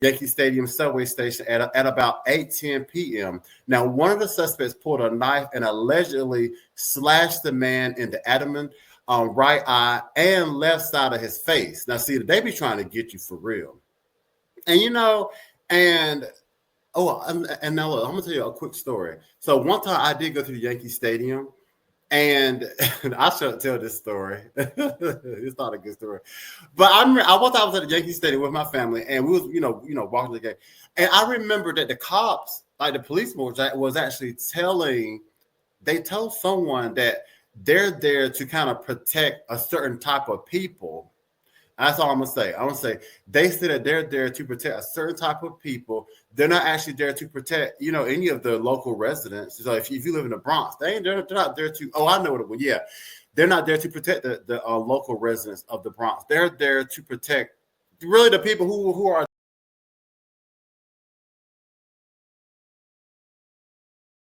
Yankee Stadium subway station at about 8:10 p.m. Now, one of the suspects pulled a knife and allegedly slashed the man in the abdomen, right eye, and left side of his face. Now, see, they be trying to get you for real. And, and and now look, I'm gonna tell you a quick story. So one time I did go to the Yankee Stadium, and I shouldn't tell this story. It's not a good story, but I one time I was at the Yankee Stadium with my family, and we was walking the game, and I remember that the cops, like the policeman, was actually they told someone that they're there to kind of protect a certain type of people. That's all I'm gonna say. I'm gonna say they said that they're there to protect a certain type of people. They're not actually there to protect, any of the local residents. So if you live in the Bronx, they're not there to. Oh, I know what it was. Yeah, they're not there to protect the local residents of the Bronx. They're there to protect really the people who are